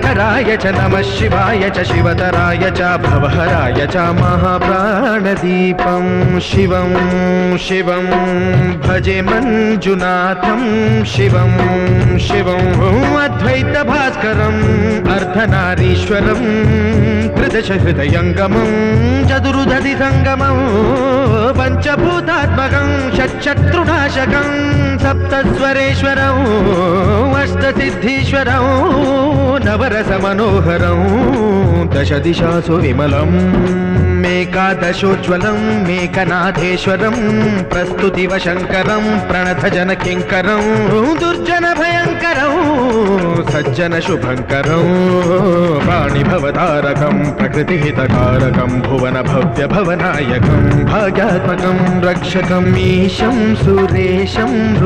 शङ्कराय च नमः शिवाय च शिवतराय च भवहराय च महाप्राणदीपं शिवं शिवं भजे मञ्जुनाथं शिवं शिवं अद्वैतभास्करम् अर्धनारीश्वरं त्रिदशहृदयङ्गमं चतुर्दधिसङ्गमं पञ्चभूतात्मकं षट्शत्रुनाशकं सप्तस्वरेश्वरं अष्टसिद्धीश्वरं नवरसमनोहरं दशदिशासु विमलं मेकादशोज्ज्वलं मेकनाथेश्वरं प्रस्तुतिव शङ्करं प्रणतजनकिङ्करं दुर्जनभयङ्करं सज्जनशुभङ्करं वाणिभवतारकं प्रकृतिहितकारकं भुवनभव्यभवनायकं भाग्यात्मकं रक्षकम् ईशं सुरेशं